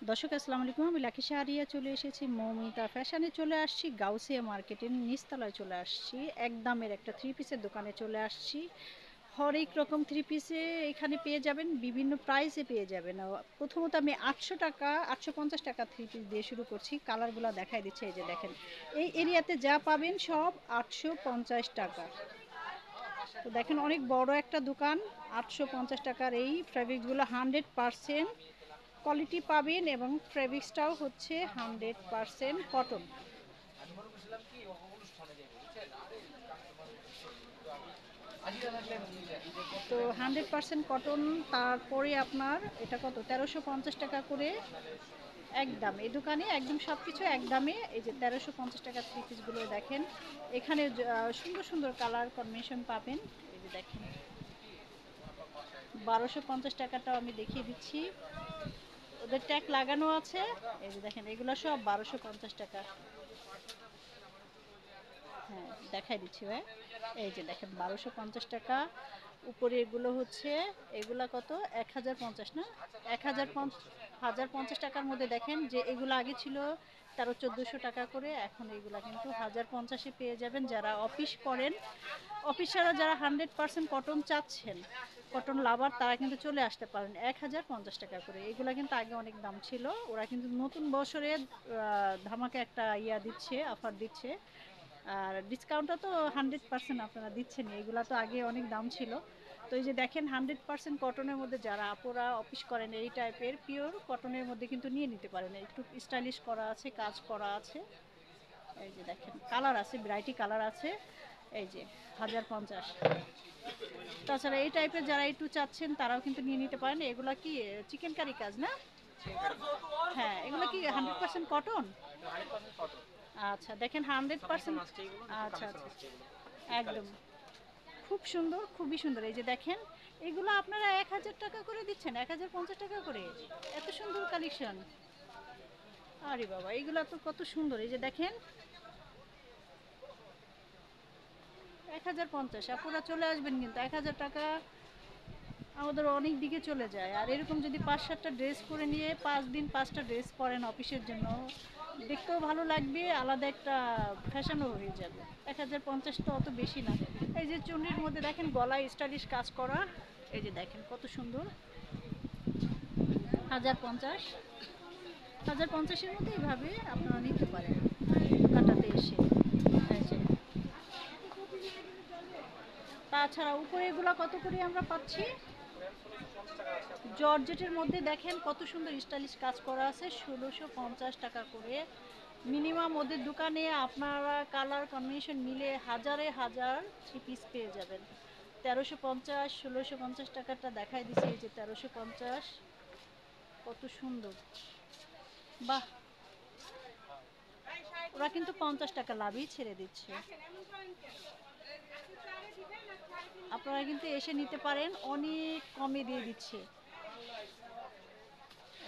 দর্শক আসসালামু আলাইকুম। আমি লাকি শাহরিয়া চলে এসেছি মৌমিতা ফ্যাশনে, চলে আসছি গাউসিয়া মার্কেটের নিচতলায় চলে আসছি। একদমের একটা থ্রি পিসের দোকানে চলে আসছি। হরেক রকম থ্রি পিসে এখানে পেয়ে যাবেন, বিভিন্ন প্রাইসে পেয়ে যাবেন। প্রথমত আমি 800 টাকা 850 টাকা থ্রি পিস দিয়ে শুরু করছি। কালারগুলো দেখাই দিচ্ছে, এই যে দেখেন। এই এরিয়াতে যা পাবেন সব 850 টাকা। তো দেখেন অনেক বড় একটা দোকান। 850 টাকার এই ফ্যাব্রিকগুলো 100% কোয়ালিটি পাবেন এবং ফেব্রিক্সটাও হচ্ছে 100% কটন। তো 100% কটন। তারপরে আপনার এটা কত, 1350 টাকা করে একদম। এই দোকানে একদম সব কিছু একদমে। এই যে 1350 টাকা থ্রি পিসগুলো দেখেন। এখানে সুন্দর সুন্দর কালার কম্বিনেশন পাবেন। এই যে দেখেন 1250 টাকাটাও আমি দেখিয়ে দিচ্ছি, ওদের ট্যাগ লাগানো আছে। এই যে দেখেন এগুলো সব 1250 টাকা। হ্যাঁ, দেখাই দিচ্ছি ভাই। এই যে দেখেন 1250 টাকা। উপরে এগুলো হচ্ছে, এগুলা কত, 1050 না, 1050 টাকার মধ্যে দেখেন যে এগুলো আগে ছিল 1300-1400 টাকা করে, এখন এগুলা কিন্তু 1050-এ পেয়ে যাবেন। যারা অফিস করেন, অফিসাররা যারা 100% কটন চাচ্ছেন, কটন লাভার, তারা কিন্তু চলে আসতে পারেন। 1050 টাকা করে এগুলা কিন্তু আগে অনেক দাম ছিল। ওরা কিন্তু নতুন বছরে ধামাকে একটা দিচ্ছে, অফার দিচ্ছে। আর ডিসকাউন্টটা তো 100% আপনারা দিচ্ছেন, এগুলা তো আগে অনেক দাম ছিল। তো এই যে দেখেন 100% কটনের মধ্যে যারা আপুরা অফিস করেন, এই টাইপের পিওর কটনের মধ্যে কিন্তু নিয়ে নিতে পারেন। একটু স্টাইলিশ করা আছে, কাজ করা আছে। এই যে দেখেন কালার আছে, ভ্যারাইটি কালার আছে। এই যে 1050। তাছাড়া এই টাইপের যারা একটু চাচ্ছেন তারাও কিন্তু নিয়ে নিতে পারেন। এগুলা কি চিকেন কারি কাজ না? হ্যাঁ, এগুলো কি 100% কটন? আচ্ছা দেখেন 100%। আচ্ছা আচ্ছা, একদম খুব সুন্দর, খুবই সুন্দর। এই যে দেখেন এগুলো আপনারা 1000 টাকা করে দিচ্ছেন, 1050 টাকা করে। এত সুন্দর কালেকশন। আরে বাবা, এইগুলো তো কত সুন্দর। এই যে দেখেন 1050, আপনারা চলে আসবেন কিন্তু 1000 টাকা আমাদের অনেক দিকে চলে যায়। আর এরকম যদি 5-7টা ড্রেস করে নিয়ে 5 দিন 5টা ড্রেস পরেন অফিসের জন্য, দেখতেও ভালো লাগবে, আলাদা একটা ফ্যাশনও হয়ে যাবে। 1050 তো অত বেশি না। এই যে চুন্ডির মধ্যে দেখেন গলায় স্টাইলিশ কাজ করা। এই যে দেখেন কত সুন্দর। 1050, 1050-এর মধ্যে এইভাবে আপনারা নিতে পারেন দোকানটাতে এসে। এই যে তাছাড়া উপরে এগুলা কত করে আমরা পাচ্ছি? জর্জেটের মধ্যে দেখেন কত সুন্দর স্টাইলিশ কাজ করা আছে, 1650 টাকা করে। মিনিমাম ওদের দোকানে আপনারা কালার কম্বিনেশন মিলে হাজারে হাজার থ্রি পিস পেয়ে যাবেন। 1350, 1650 টাকাটা দেখাই দিছে। এই যে 1350, কত সুন্দর। বাহ, ওরা কিন্তু 50 টাকা লাভই ছেড়ে দিচ্ছে। আপনারা কিন্তু এসে নিতে পারেন, অনেক কমে দিয়ে দিচ্ছে।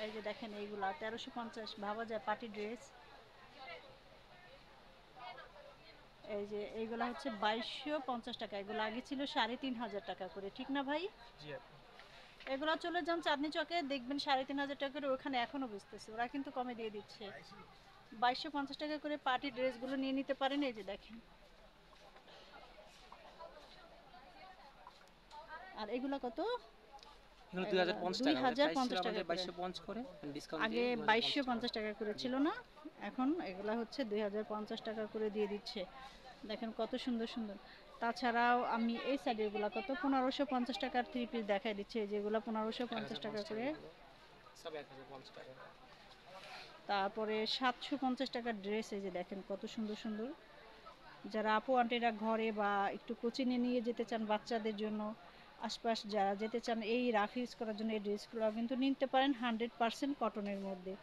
এই যে দেখেন এইগুলা 1350, ভাবা যায় পার্টি ড্রেস। এই যে এইগুলা হচ্ছে 2250 টাকা, এগুলো আগে ছিল 3500 টাকা করে, ঠিক না ভাই? এগুলা চলে যান চাঁদনি চকে, দেখবেন 3500 টাকা করে, ওখানে এখনো বুঝতেছে, ওরা কিন্তু কমে দিয়ে দিচ্ছে। 2250 টাকা করে পার্টি ড্রেসগুলো নিয়ে নিতে পারেন। এই যে দেখেন, আর এগুলা কত? এগুলো এগুলা 2050 দুই টাকা, আমাদের হাজার প্রাইস ছিল পঞ্চাশ টাকা আমাদের করে 2250 করে, ডিসকাউন্ট আগে দিয়ে 2050 টাকা। 2250 টাকা করে জি। ছিল না? এখন এগুলা হচ্ছে 2050 টাকা করে দিয়ে দিচ্ছে। দেখেন কত সুন্দর সুন্দর। তাছাড়াও আমি এই সাইডের গুলা কত, 1550 টাকার থ্রি পিস দেখাই দিচ্ছে, যেগুলো 1550 টাকা 1050 টাকা করে। এগুলো সব 1050 টাকা। তারপরে 750 টাকার ড্রেস, এই যে দেখেন কত সুন্দর সুন্দর। যারা আপু আন্টিরা ঘরে বা একটু কোচিংয়ে নিয়ে যেতে চান বাচ্চাদের জন্য, আশপাশ যারা যেতে চান এই রাফ ইউজ করার জন্য, এই ড্রেসগুলো কিন্তু নিতে পারেন 100% কটনের মধ্যে।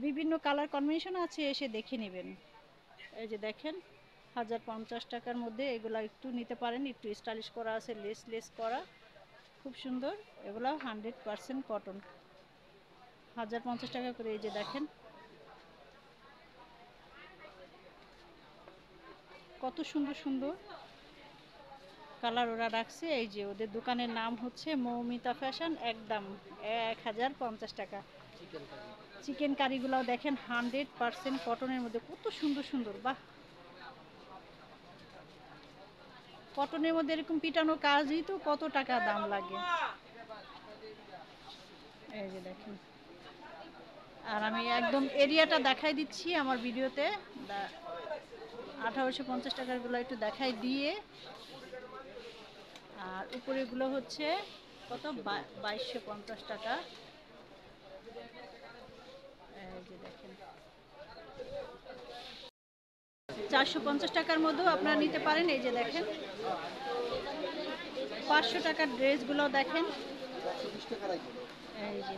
বিভিন্ন কালার কম্বিনেশন আছে, এসে দেখে নেবেন। এই যে দেখেন 1050 টাকার মধ্যে এগুলা একটু নিতে পারেন, একটু স্টাইলিশ করা আছে, লেস লেস করা, খুব সুন্দর। এগুলো 100% কটন, 1050 টাকা করে। এই যে দেখেন কত সুন্দর সুন্দর কালার ওরা রাখছে। এই যে ওদের দোকানের নাম হচ্ছে মৌমিতা ফ্যাশন, একদম 1050 টাকা। চিকেন কারিগুলো দেখেন 100% কটনের মধ্যে, কত সুন্দর সুন্দর, বাহ! কটনের মধ্যে এরকম পিটানো কাজই তো কত টাকা দাম লাগে। এই যে দেখেন, আর আমি একদম এরিয়াটা দেখাই দিচ্ছি আমার ভিডিওতে। 1850 টাকার গুলো একটু দেখাই দিয়ে, আর উপরেগুলো হচ্ছে কত, 2250 টাকা। এই যে দেখেন, 450 টাকার মধ্যেও আপনারা নিতে পারেন। এই যে দেখেন 500 টাকার ড্রেসগুলো দেখেন, এই যে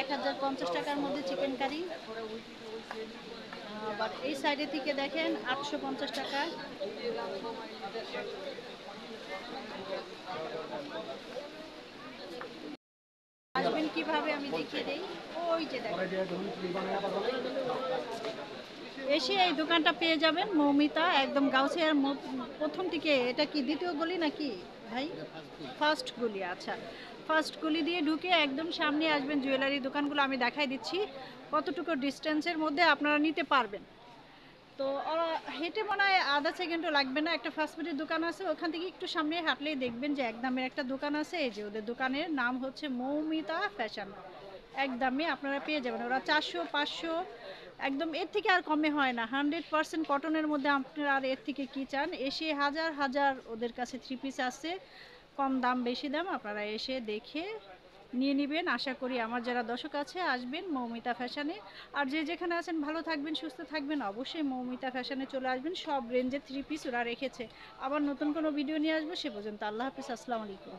1050 টাকার মধ্যে চিকেন কারি। আবার এই সাইডে থেকে দেখেন 850 টাকা। আসবেন কিভাবে আমি দেখিয়ে দেই। ওই যে দেখেন, এসে এই দোকানটা পেয়ে যাবেন মৌমিতা, একদম গাউসিয়ার প্রথম দিকে। এটা কি দ্বিতীয় গলি নাকি ভাই? ফার্স্ট গলি, আচ্ছা। ফার্স্ট গলি দিয়ে ঢুকে একদম সামনে আসবেন, জুয়েলারি দোকানগুলো আমি দেখাই দিচ্ছি কতটুকু ডিস্টেন্সের মধ্যে আপনারা নিতে পারবেন। তো হেঁটে মনে হয় আধা সেকেন্ডও লাগবে না। একটা ফাস্টফুডের দোকান আছে, ওখান থেকে একটু সামনে হাঁটলেই দেখবেন যে একদমের একটা দোকান আছে। এই যে ওদের দোকানের নাম হচ্ছে মৌমিতা ফ্যাশন, একদমই আপনারা পেয়ে যাবেন। ওরা 400 500 একদম, এর থেকে আর কমে হয় না। 100% কটনের মধ্যে আপনারা আর এর থেকে কি চান। এসে হাজার হাজার ওদের কাছে থ্রি পিস আছে, কম দাম বেশি দাম, আপনারা এসে দেখে নিয়ে নেবেন। আশা করি আমার যারা দর্শক আছে আসবেন মৌমিতা ফ্যাশনে। আর যে যেখানে আছেন ভালো থাকবেন, সুস্থ থাকবেন, অবশ্যই মৌমিতা ফ্যাশনে চলে আসবেন। সব রেঞ্জের থ্রি পিস ওরা রেখেছে। আবার নতুন কোনো ভিডিও নিয়ে আসবো, সে পর্যন্ত আল্লাহ হাফিজ, আসসালামু আলাইকুম।